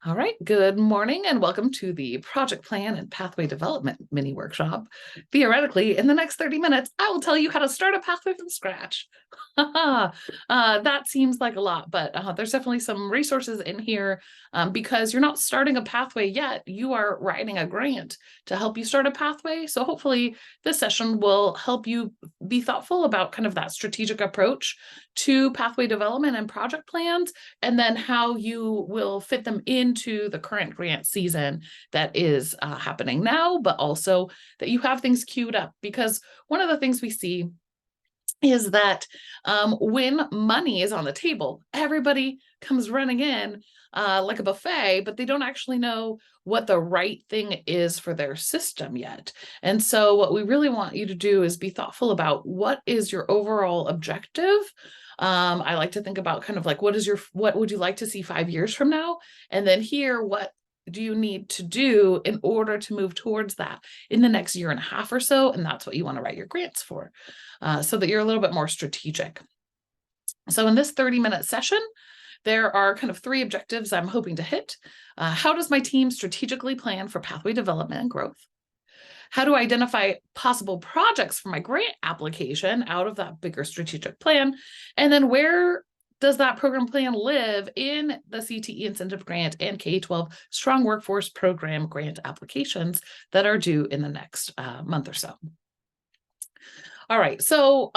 All right, good morning and welcome to the Project Plan and Pathway Development mini workshop. Theoretically, in the next 30 minutes, I will tell you how to start a pathway from scratch. That seems like a lot, but there's definitely some resources in here because you're not starting a pathway yet. You are writing a grant to help you start a pathway. So hopefully this session will help you be thoughtful about kind of that strategic approach to pathway development and project plans, and then how you will fit them into the current grant season that is happening now, but also that you have things queued up. Because one of the things we see is that when money is on the table, everybody comes running in like a buffet, but they don't actually know what the right thing is for their system yet. And so what we really want you to do is be thoughtful about what is your overall objective. I like to think about kind of like, what would you like to see 5 years from now? And then here, what do you need to do in order to move towards that in the next year and a half or so? And that's what you want to write your grants for, so that you're a little bit more strategic. So in this 30-minute session, there are kind of 3 objectives I'm hoping to hit. How does my team strategically plan for pathway development and growth? How do I identify possible projects for my grant application out of that bigger strategic plan? And then where does that program plan live in the CTE incentive grant and K12 strong workforce program grant applications that are due in the next month or so? All right, so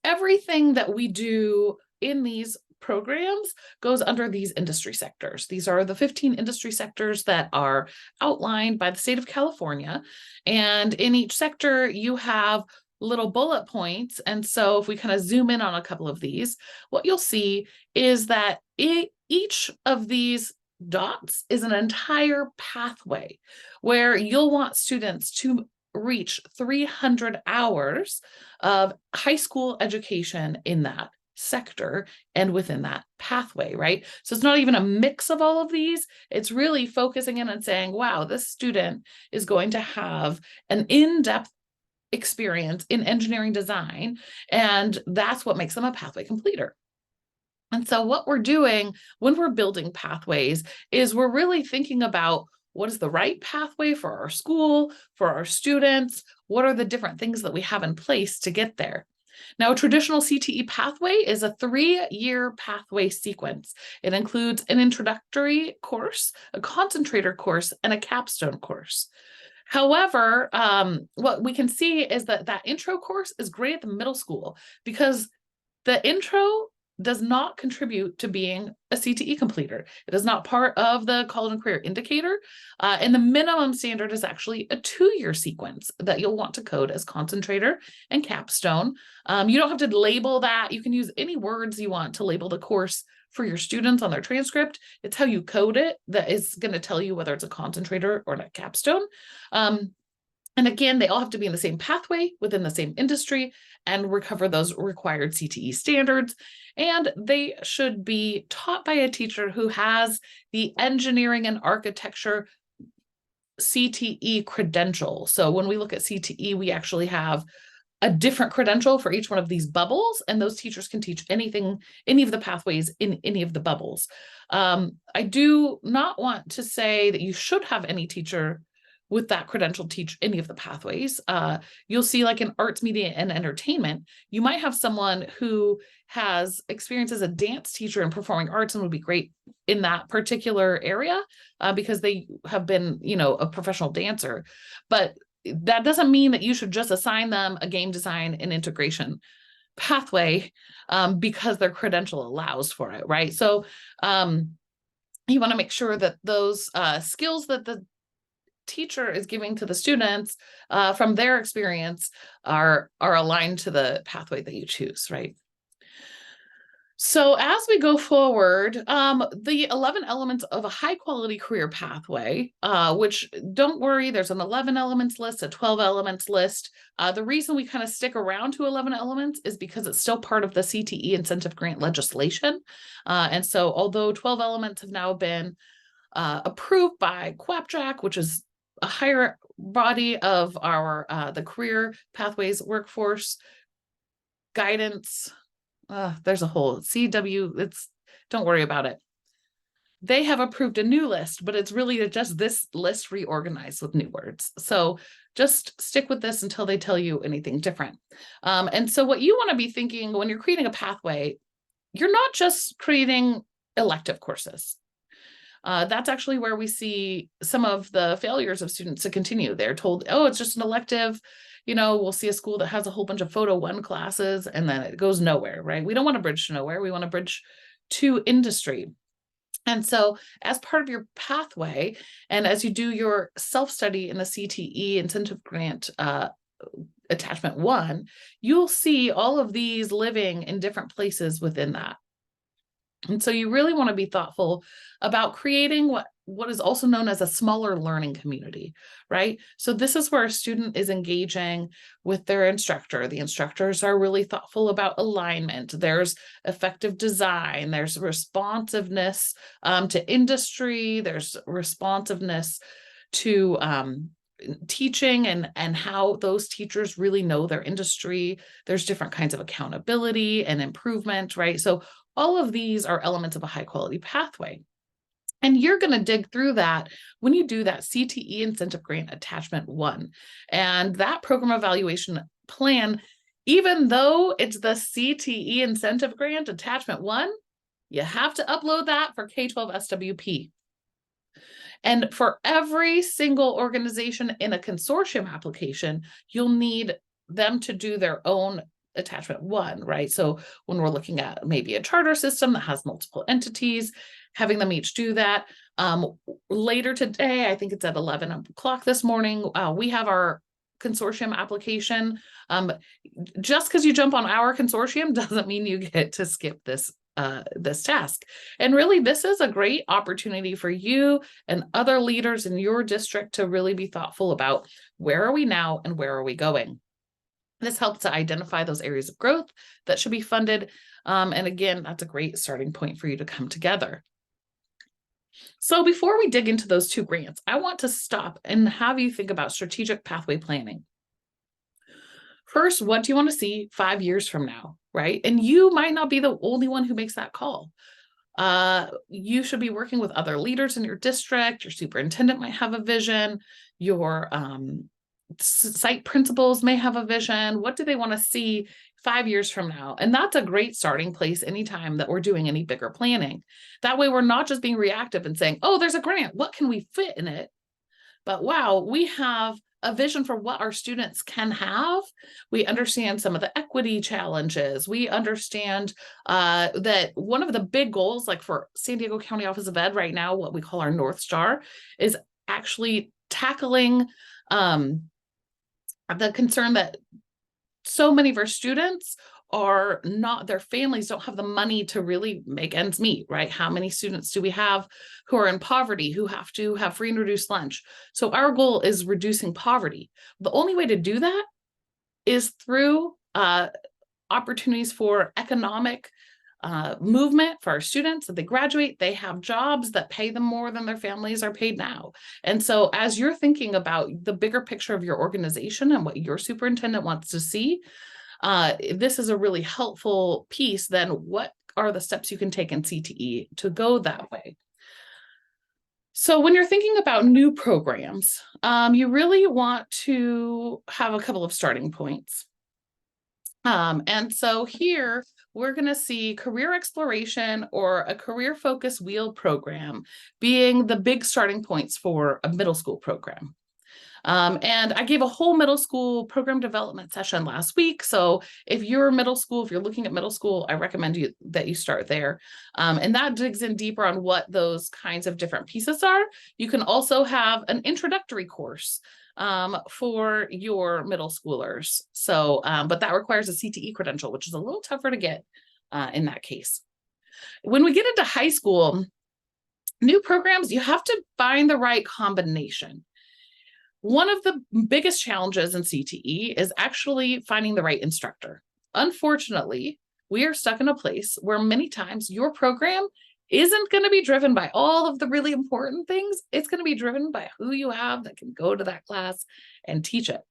everything that we do in these programs goes under these industry sectors. These are the 15 industry sectors that are outlined by the state of California. And in each sector, you have little bullet points. And so if we kind of zoom in on a couple of these, what you'll see is that each of these dots is an entire pathway where you'll want students to reach 300 hours of high school education in that sector and within that pathway, right? So it's not even a mix of all of these. It's really focusing in and saying, wow, this student is going to have an in-depth experience in engineering design, and that's what makes them a pathway completer. And so what we're doing when we're building pathways is we're really thinking about what is the right pathway for our school, for our students, what are the different things that we have in place to get there. Now, a traditional CTE pathway is a 3-year pathway sequence. It includes an introductory course, a concentrator course, and a capstone course. However, what we can see is that intro course is great at the middle school because the intro does not contribute to being a CTE completer. It is not part of the college and career indicator. And the minimum standard is actually a 2-year sequence that you'll want to code as concentrator and capstone. You don't have to label that. You can use any words you want to label the course for your students on their transcript. It's how you code it that is going to tell you whether it's a concentrator or a capstone. And again, they all have to be in the same pathway within the same industry and recover those required CTE standards. And they should be taught by a teacher who has the engineering and architecture CTE credential. So when we look at CTE, we actually have a different credential for each one of these bubbles, and those teachers can teach anything, any of the pathways in any of the bubbles. I do not want to say that you should have any teacher with that credential teach any of the pathways. You'll see, like in arts, media, and entertainment, you might have someone who has experience as a dance teacher in performing arts and would be great in that particular area because they have been, a professional dancer. But that doesn't mean that you should just assign them a game design and integration pathway because their credential allows for it, right? So you want to make sure that those skills that the teacher is giving to the students from their experience are aligned to the pathway that you choose, right? So as we go forward, the 11 elements of a high quality career pathway, which don't worry, there's an 11 elements list, a 12 elements list. The reason we kind of stick around to 11 elements is because it's still part of the CTE incentive grant legislation. And so although 12 elements have now been approved by QAPJAC, which is a higher body of our the career pathways workforce guidance, there's a whole CW, don't worry about it. they have approved a new list, but it's really just this list reorganized with new words. So just stick with this until they tell you anything different. And so what you want to be thinking when you're creating a pathway, you're not just creating elective courses. That's actually where we see some of the failures of students to continue. They're told, oh, it's just an elective. We'll see a school that has a whole bunch of Photo 1 classes and then it goes nowhere, right? We don't want to bridge to nowhere. We want to bridge to industry. And so as part of your pathway, and as you do your self-study in the CTE incentive grant attachment 1, you'll see all of these living in different places within that. And so you really want to be thoughtful about creating what is also known as a smaller learning community, right? So this is where a student is engaging with their instructor. The instructors are really thoughtful about alignment. There's effective design. There's responsiveness to industry. There's responsiveness to teaching and how those teachers really know their industry. There's different kinds of accountability and improvement, right? So all of these are elements of a high quality pathway. And you're going to dig through that when you do that CTE incentive grant attachment 1. And that program evaluation plan, even though it's the CTE incentive grant attachment 1, you have to upload that for K12SWP. And for every single organization in a consortium application, you'll need them to do their own attachment 1, right? So when we're looking at maybe a charter system that has multiple entities, having them each do that. Later today, I think it's at 11 o'clock this morning, we have our consortium application. Just because you jump on our consortium doesn't mean you get to skip this task. And really, this is a great opportunity for you and other leaders in your district to really be thoughtful about where are we now and where are we going. This helps to identify those areas of growth that should be funded. And again, that's a great starting point for you to come together. So before we dig into those 2 grants, I want to stop and have you think about strategic pathway planning. First, what do you want to see 5 years from now, right? And you might not be the only one who makes that call. You should be working with other leaders in your district. Your superintendent might have a vision. Your site principals may have a vision. What do they want to see 5 years from now? And that's a great starting place anytime that we're doing any bigger planning. That way we're not just being reactive and saying, oh, there's a grant, what can we fit in it? But wow, we have a vision for what our students can have. We understand some of the equity challenges. We understand that one of the big goals, like for San Diego County Office of Ed right now, what we call our North Star, is actually tackling the concern that so many of our students are not, their families don't have the money to really make ends meet, right? How many students do we have who are in poverty, who have to have free and reduced lunch? So our goal is reducing poverty. The only way to do that is through opportunities for economic movement for our students. That they graduate, they have jobs that pay them more than their families are paid now. And so as you're thinking about the bigger picture of your organization and what your superintendent wants to see, this is a really helpful piece. Then what are the steps you can take in CTE to go that way? So when you're thinking about new programs, you really want to have a couple of starting points. And so here we're going to see career exploration or a career focused wheel program being the big starting points for a middle school program. And I gave a whole middle school program development session last week. So if you're middle school, if you're looking at middle school, I recommend that you start there. And that digs in deeper on what those kinds of different pieces are. You can also have an introductory course for your middle schoolers. So, but that requires a CTE credential, which is a little tougher to get in that case. When we get into high school, new programs, you have to find the right combination. One of the biggest challenges in CTE is actually finding the right instructor. Unfortunately, we are stuck in a place where many times your program isn't going to be driven by all of the really important things. It's going to be driven by who you have that can go to that class and teach it.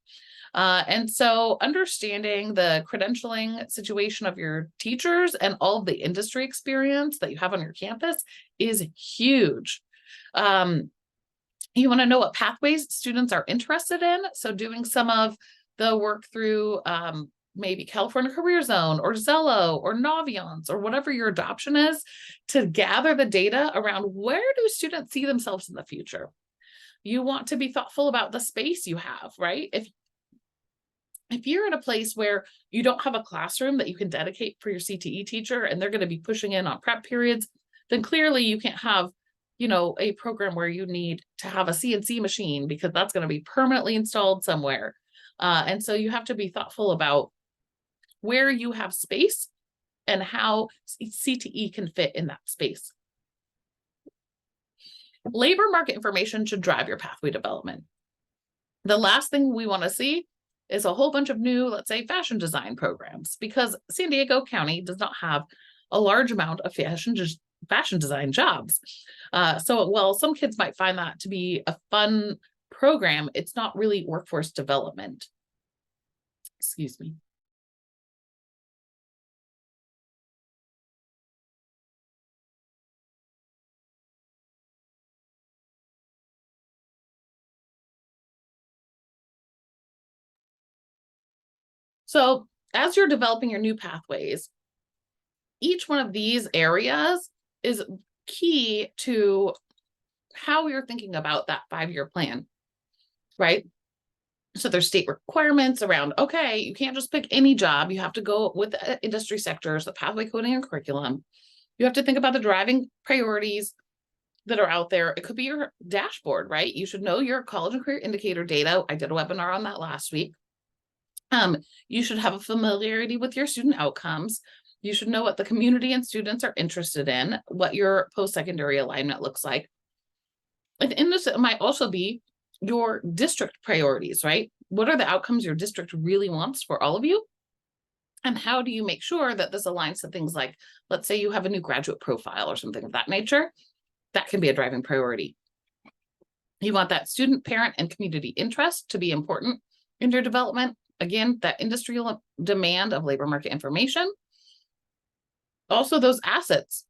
And so understanding the credentialing situation of your teachers and all of the industry experience that you have on your campus is huge. You want to know what pathways students are interested in. So doing some of the work through maybe California Career Zone or Zello or Naviance or whatever your adoption is, to gather the data around where do students see themselves in the future. You want to be thoughtful about the space you have, right? If you're in a place where you don't have a classroom that you can dedicate for your CTE teacher and they're going to be pushing in on prep periods, then clearly you can't have, a program where you need to have a CNC machine because that's going to be permanently installed somewhere. And so you have to be thoughtful about where you have space and how CTE can fit in that space. Labor market information should drive your pathway development. The last thing we want to see is a whole bunch of new, let's say, fashion design programs, because San Diego County does not have a large amount of fashion design jobs. So while some kids might find that to be a fun program, it's not really workforce development. Excuse me. So as you're developing your new pathways, each one of these areas is key to how you're thinking about that 5-year plan, right? So there's state requirements around, okay, you can't just pick any job. You have to go with the industry sectors, the pathway coding and curriculum. You have to think about the driving priorities that are out there. It could be your dashboard, right? You should know your college and career indicator data. I did a webinar on that last week. You should have a familiarity with your student outcomes. You should know what the community and students are interested in, what your post-secondary alignment looks like. And this might also be your district priorities, right? What are the outcomes your district really wants for all of you? And how do you make sure that this aligns to things like, let's say you have a new graduate profile or something of that nature, that can be a driving priority. You want that student, parent, and community interest to be important in your development. Again, that industrial demand of labor market information. Also, those assets.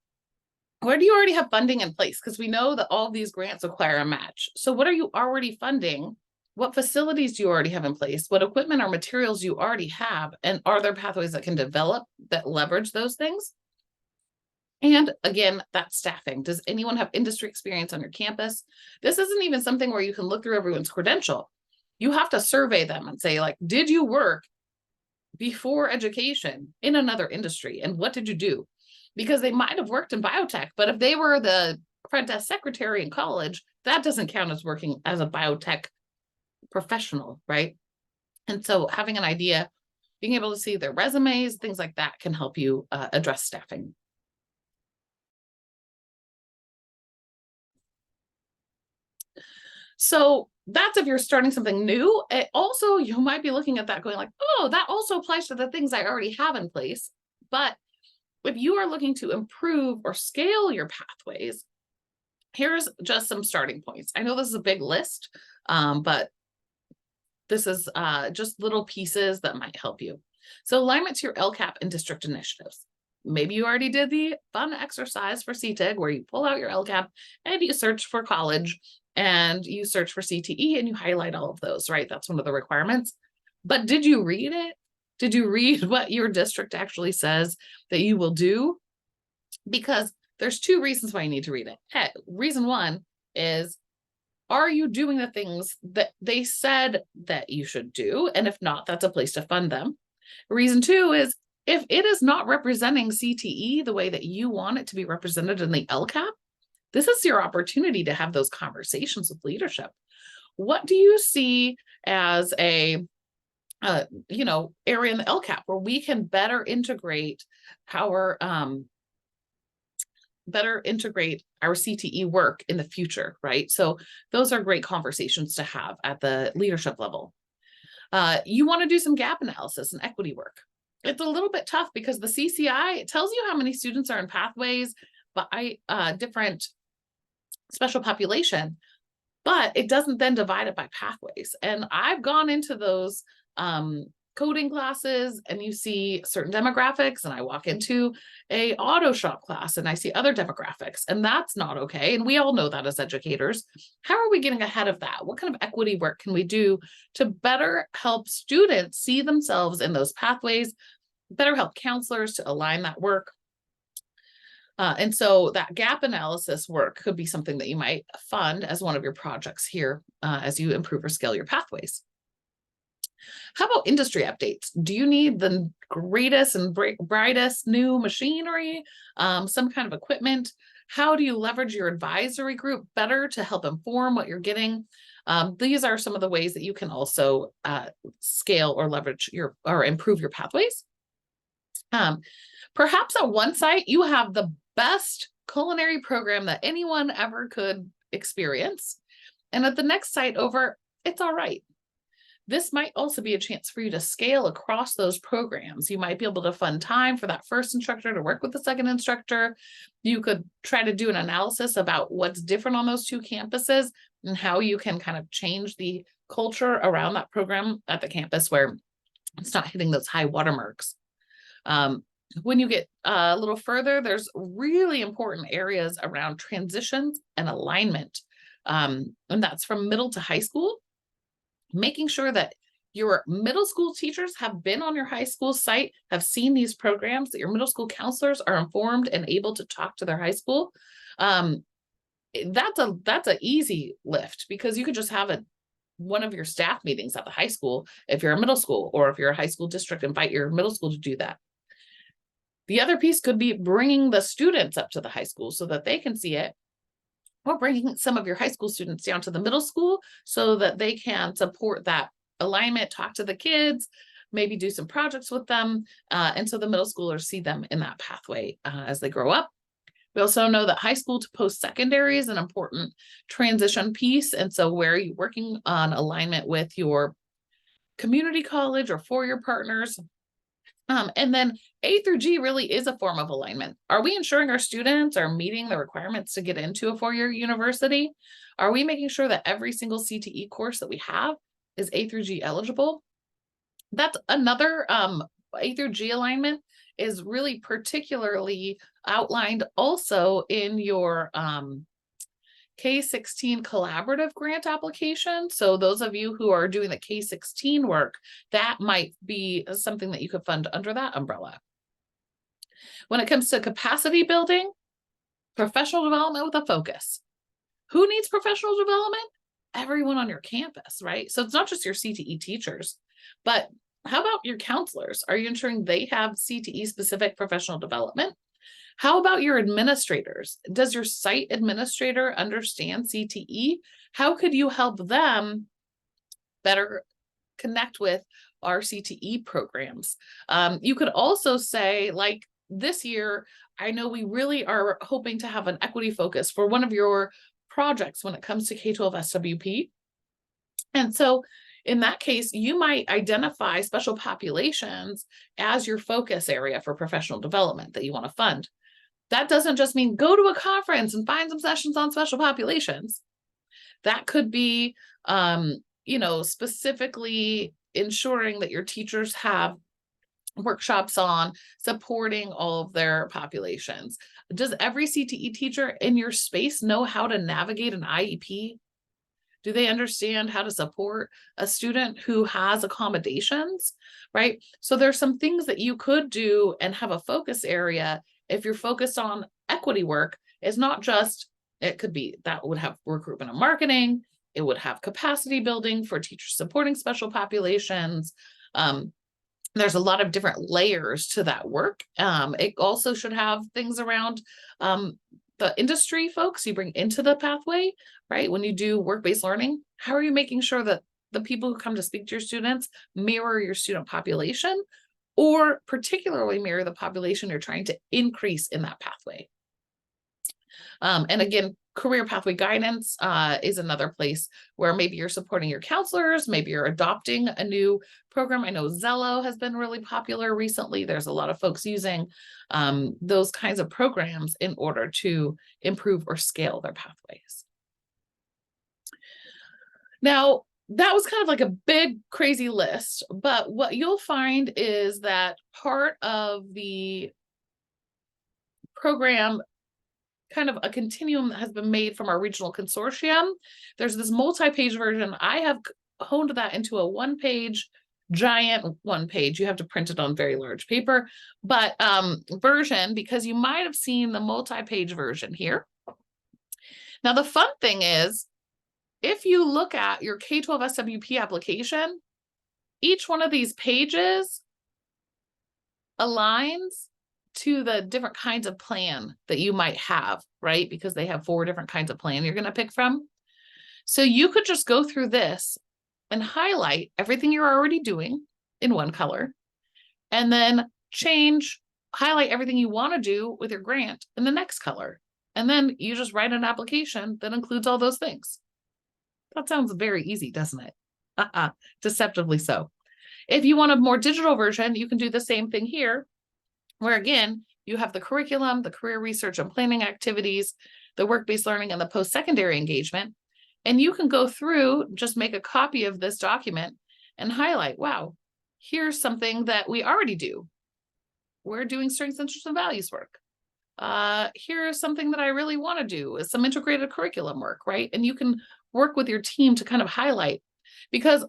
Where do you already have funding in place? Because we know that all of these grants require a match. So what are you already funding? What facilities do you already have in place? What equipment or materials you already have? And are there pathways that can develop that leverage those things? And again, that's staffing. Does anyone have industry experience on your campus? This isn't even something where you can look through everyone's credential. You have to survey them and say, like, did you work before education in another industry? And what did you do? Because they might have worked in biotech, but if they were the front desk secretary in college, that doesn't count as working as a biotech professional, right? And so having an idea, being able to see their resumes, things like that can help you address staffing. So that's if you're starting something new. Also, you might be looking at that going like, oh, that also applies to the things I already have in place. But if you are looking to improve or scale your pathways, here's just some starting points. I know this is a big list, but this is just little pieces that might help you. So alignment to your LCAP and district initiatives. Maybe you already did the fun exercise for CTEIG where you pull out your LCAP and you search for college and you search for CTE and you highlight all of those, right? That's one of the requirements. But did you read it? Did you read what your district actually says that you will do? Because there's 2 reasons why you need to read it. Reason 1 is, are you doing the things that they said that you should do? And if not, that's a place to fund them. Reason 2 is, if it is not representing CTE the way that you want it to be represented in the LCAP, this is your opportunity to have those conversations with leadership. What do you see as a area in the LCAP where we can better integrate our CTE work in the future, right? So those are great conversations to have at the leadership level. You want to do some gap analysis and equity work. It's a little bit tough because the CCI, it tells you how many students are in pathways by different special population, but it doesn't then divide it by pathways. And I've gone into those coding classes and you see certain demographics, and I walk into a auto shop class and I see other demographics, and that's not okay. And we all know that as educators. How are we getting ahead of that? What kind of equity work can we do to better help students see themselves in those pathways, better help counselors to align that work? And so that gap analysis work could be something that you might fund as one of your projects here as you improve or scale your pathways. How about industry updates? Do you need the greatest and brightest new machinery, some kind of equipment? How do you leverage your advisory group better to help inform what you're getting? These are some of the ways that you can also scale or leverage or improve your pathways. Perhaps at one site, you have the best culinary program that anyone ever could experience. And at the next site over, it's all right. This might also be a chance for you to scale across those programs. You might be able to fund time for that first instructor to work with the second instructor. You could try to do an analysis about what's different on those two campuses and how you can kind of change the culture around that program at the campus where it's not hitting those high watermarks. When you get a little further, there's really important areas around transitions and alignment. And that's from middle to high school. Making sure that your middle school teachers have been on your high school site, have seen these programs, that your middle school counselors are informed and able to talk to their high school. That's an easy lift, because you could just have one of your staff meetings at the high school if you're a middle school, or if you're a high school district, invite your middle school to do that. The other piece could be bringing the students up to the high school so that they can see it, or bringing some of your high school students down to the middle school so that they can support that alignment, talk to the kids, maybe do some projects with them. And so the middle schoolers see them in that pathway as they grow up. We also know that high school to post-secondary is an important transition piece. And so where are you working on alignment with your community college or four-year partners? And then A through G really is a form of alignment. Are we ensuring our students are meeting the requirements to get into a four-year university? Are we making sure that every single CTE course that we have is A through G eligible? That's another A through G alignment is really particularly outlined also in your K-16 collaborative grant application. So those of you who are doing the K-16 work, that might be something that you could fund under that umbrella. When it comes to capacity building, professional development with a focus. Who needs professional development? Everyone on your campus, right? So it's not just your CTE teachers, but how about your counselors? Are you ensuring they have CTE specific professional development? How about your administrators? Does your site administrator understand CTE? How could you help them better connect with our CTE programs? You could also say, like this year, I know we really are hoping to have an equity focus for one of your projects when it comes to K12SWP. And so in that case, you might identify special populations as your focus area for professional development that you want to fund. That doesn't just mean go to a conference and find some sessions on special populations. That could be, specifically ensuring that your teachers have workshops on supporting all of their populations. Does every CTE teacher in your space know how to navigate an IEP? Do they understand how to support a student who has accommodations, right? So there's some things that you could do and have a focus area. If you're focused on equity work, it's not just, it could be that would have recruitment and marketing. It would have capacity building for teachers supporting special populations. There's a lot of different layers to that work. It also should have things around the industry folks you bring into the pathway, right? When you do work-based learning, how are you making sure that the people who come to speak to your students mirror your student population, or particularly mirror the population you're trying to increase in that pathway? And again, career pathway guidance is another place where maybe you're supporting your counselors, maybe you're adopting a new program. I know Zello has been really popular recently. There's a lot of folks using those kinds of programs in order to improve or scale their pathways. Now, that was kind of like a big, crazy list. But what you'll find is that part of the program, kind of a continuum that has been made from our regional consortium. There's this multi-page version. I have honed that into a one-page, giant one-page. You have to print it on very large paper, but version, because you might have seen the multi-page version here. Now, the fun thing is, if you look at your K12SWP application, each one of these pages aligns to the different kinds of plan that you might have, right? Because they have 4 different kinds of plan you're going to pick from. So you could just go through this and highlight everything you're already doing in one color, and then highlight everything you want to do with your grant in the next color. And then you just write an application that includes all those things. That sounds very easy, doesn't it? Deceptively so. If you want a more digital version, you can do the same thing here, where again, you have the curriculum, the career research and planning activities, the work-based learning, and the post-secondary engagement. And you can go through, just make a copy of this document and highlight, wow, here's something that we already do. We're doing strengths, interests, and values work. Here's something that I really want to do, is some integrated curriculum work, right? And you can work with your team to kind of highlight, because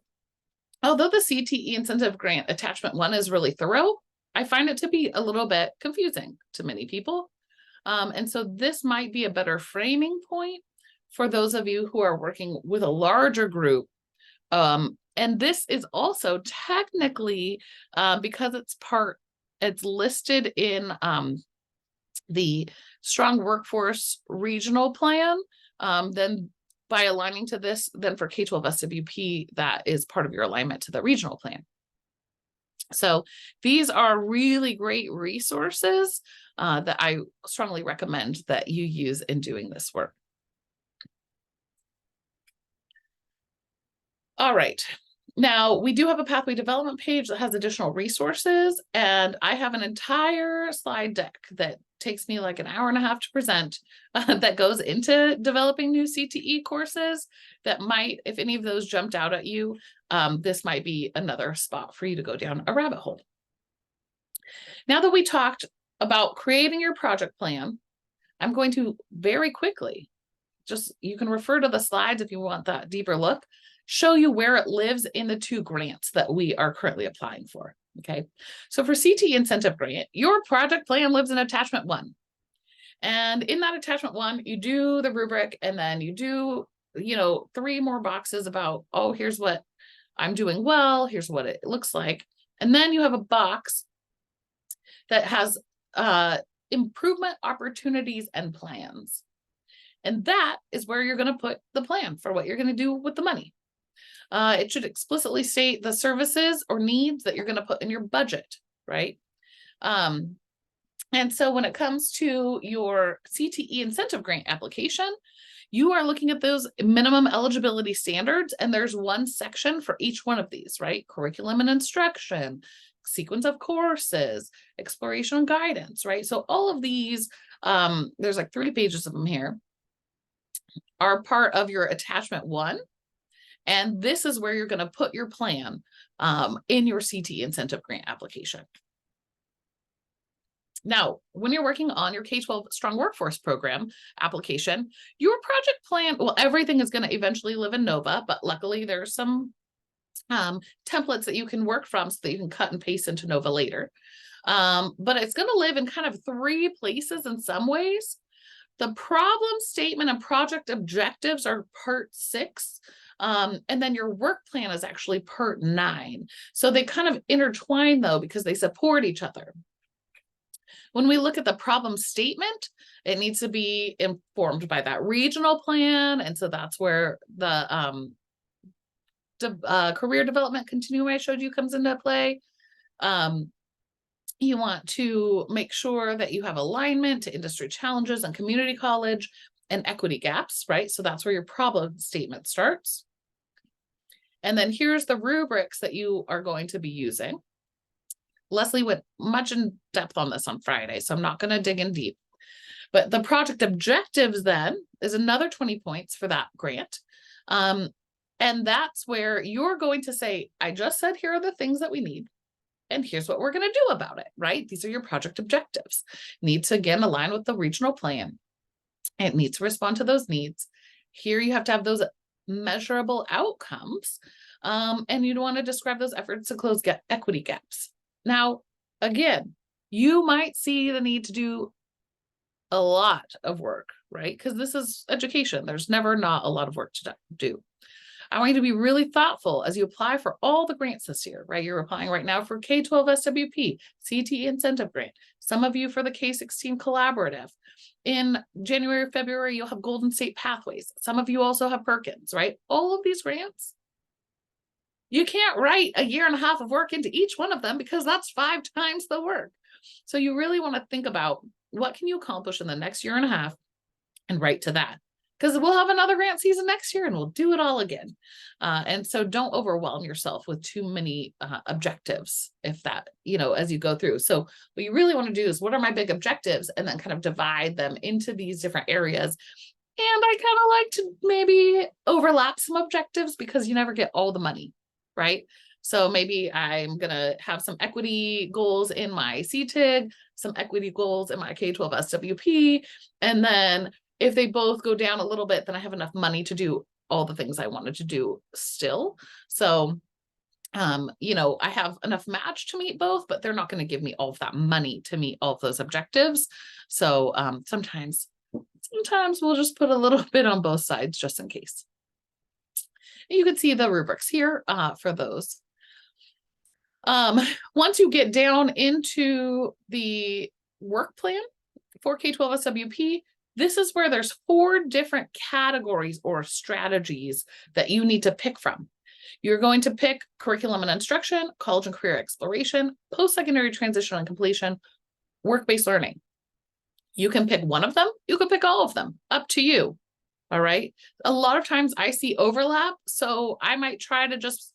although the CTE incentive grant attachment 1 is really thorough, I find it to be a little bit confusing to many people. And so this might be a better framing point for those of you who are working with a larger group. And this is also technically, because it's listed in the Strong Workforce Regional Plan, then by aligning to this, then for K12SWP, that is part of your alignment to the regional plan. So these are really great resources that I strongly recommend that you use in doing this work. All right. Now, we do have a pathway development page that has additional resources, and I have an entire slide deck that takes me like an hour and a half to present that goes into developing new CTE courses that might, if any of those jumped out at you, this might be another spot for you to go down a rabbit hole. Now that we talked about creating your project plan, I'm going to very quickly, you can refer to the slides if you want that deeper look, show you where it lives in the 2 grants that we are currently applying for. Okay, so for CTE incentive grant, your project plan lives in attachment 1. And in that attachment 1, you do the rubric, and then you do, 3 more boxes about, oh, here's what I'm doing well, here's what it looks like. And then you have a box that has improvement opportunities and plans. And that is where you're going to put the plan for what you're going to do with the money. It should explicitly state the services or needs that you're going to put in your budget, right? And so when it comes to your CTE incentive grant application, you are looking at those minimum eligibility standards, and there's one section for each one of these, right? Curriculum and instruction, sequence of courses, exploration and guidance, right? So all of these, there's like 3 pages of them here, are part of your attachment 1. And this is where you're going to put your plan in your CTE incentive grant application. Now, when you're working on your K-12 Strong Workforce Program application, your project plan, well, everything is going to eventually live in Nova, but luckily there's some templates that you can work from so that you can cut and paste into Nova later. But it's going to live in kind of 3 places in some ways. The problem statement and project objectives are part 6. And then your work plan is actually part 9. So they kind of intertwine though, because they support each other. When we look at the problem statement, it needs to be informed by that regional plan. And so that's where the career development continuum I showed you comes into play. You want to make sure that you have alignment to industry challenges and community college and equity gaps, right? So that's where your problem statement starts. And then here's the rubrics that you are going to be using. Leslie went much in depth on this on Friday, so I'm not going to dig in deep. But the project objectives then is another 20 points for that grant. And that's where you're going to say, I just said, here are the things that we need. And here's what we're going to do about it, right? These are your project objectives. Need to, again, align with the regional plan. It needs to respond to those needs. Here you have to have those measurable outcomes. And you'd want to describe those efforts to close equity gaps. Now, again, you might see the need to do a lot of work, right? Because this is education. There's never not a lot of work to do. I want you to be really thoughtful as you apply for all the grants this year, right? You're applying right now for K12SWP, CTE incentive grant. Some of you for the K16 collaborative. In January, February, you'll have Golden State Pathways. Some of you also have Perkins, right? All of these grants, you can't write a year and a half of work into each one of them because that's 5 times the work. So you really want to think about what can you accomplish in the next year and a half and write to that. Because we'll have another grant season next year and we'll do it all again. And so don't overwhelm yourself with too many objectives if that, as you go through. So what you really want to do is, what are my big objectives? And then kind of divide them into these different areas. And I kind of like to maybe overlap some objectives because you never get all the money, right? So maybe I'm going to have some equity goals in my CTEIG, some equity goals in my K12SWP, and then if they both go down a little bit, then I have enough money to do all the things I wanted to do still. So, I have enough match to meet both, but they're not going to give me all of that money to meet all of those objectives. So sometimes we'll just put a little bit on both sides just in case. You can see the rubrics here for those. Once you get down into the work plan for K12SWP, this is where there's 4 different categories or strategies that you need to pick from. You're going to pick curriculum and instruction, college and career exploration, post-secondary transition and completion, work-based learning. You can pick one of them. You can pick all of them. Up to you. All right. A lot of times I see overlap. So I might try to just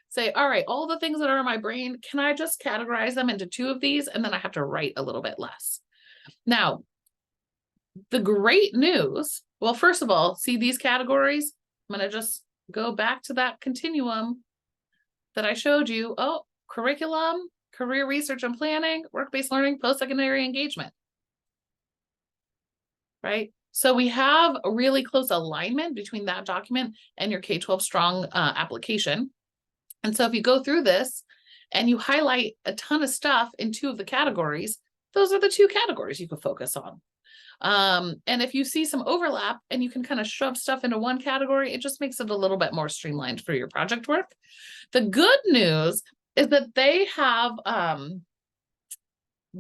say, all right, all the things that are in my brain, can I just categorize them into 2 of these? And then I have to write a little bit less. Now, the great news, well, first of all, see these categories? I'm going to just go back to that continuum that I showed you. Oh, curriculum, career research and planning, work-based learning, post-secondary engagement. Right? So we have a really close alignment between that document and your K-12 Strong application. And so if you go through this and you highlight a ton of stuff in 2 of the categories, those are the 2 categories you can focus on. And if you see some overlap and you can kind of shove stuff into one category, it just makes it a little bit more streamlined for your project work. The good news is that they have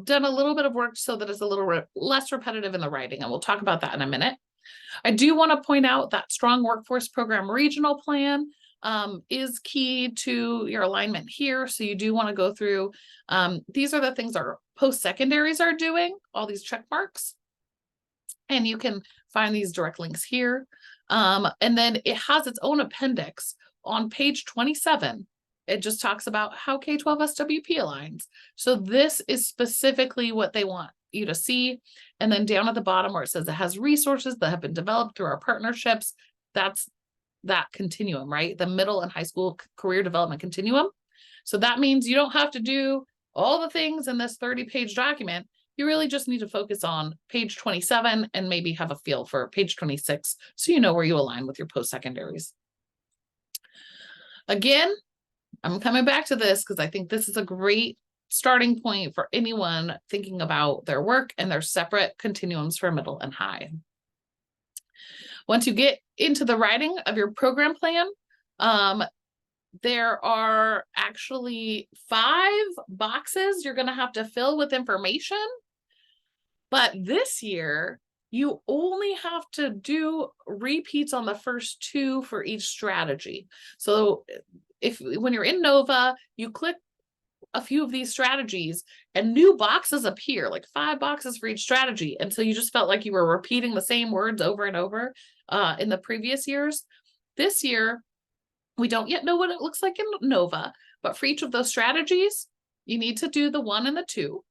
done a little bit of work so that it's a little less repetitive in the writing, and we'll talk about that in a minute. I do want to point out that Strong Workforce Program Regional Plan is key to your alignment here. So you do want to go through, these are the things our post-secondaries are doing, all these check marks. And you can find these direct links here. And then it has its own appendix on page 27. It just talks about how K12SWP aligns. So this is specifically what they want you to see. And then down at the bottom where it says it has resources that have been developed through our partnerships, that's that continuum, right? The middle and high school career development continuum. So that means you don't have to do all the things in this 30-page document. You really just need to focus on page 27 and maybe have a feel for page 26 so you know where you align with your post-secondaries. Again, I'm coming back to this because I think this is a great starting point for anyone thinking about their work and their separate continuums for middle and high. Once you get into the writing of your program plan, there are actually 5 boxes you're going to have to fill with information. But this year, you only have to do repeats on the first 2 for each strategy. So when you're in Nova, you click a few of these strategies and new boxes appear, like 5 boxes for each strategy. And so you just felt like you were repeating the same words over and over in the previous years. This year, we don't yet know what it looks like in Nova, but for each of those strategies, you need to do the 1 and the 2.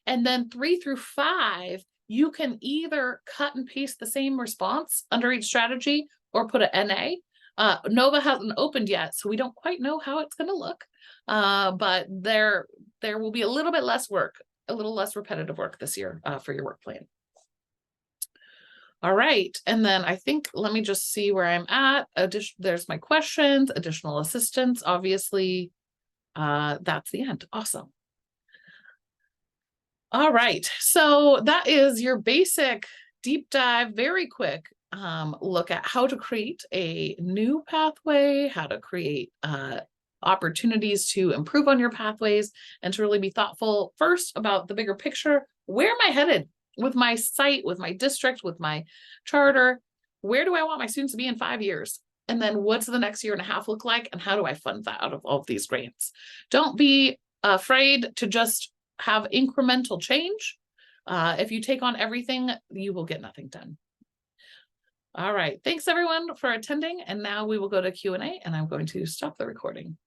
And then 3 through 5, you can either cut and paste the same response under each strategy or put an NA. Nova hasn't opened yet, so we don't quite know how it's going to look. But there will be a little bit less work, a little less repetitive work this year for your work plan. All right, and then I think, let me just see where I'm at. There's my questions, additional assistance, obviously. That's the end. Awesome. All right, so that is your basic deep dive, very quick look at how to create a new pathway, how to create opportunities to improve on your pathways, and to really be thoughtful first about the bigger picture. Where am I headed with my site, with my district, with my charter? Where do I want my students to be in 5 years? And then what's the next year and a half look like? And how do I fund that out of all of these grants? Don't be afraid to just have incremental change. If you take on everything, you will get nothing done. All right. Thanks everyone for attending. And now we will go to Q&A, and I'm going to stop the recording.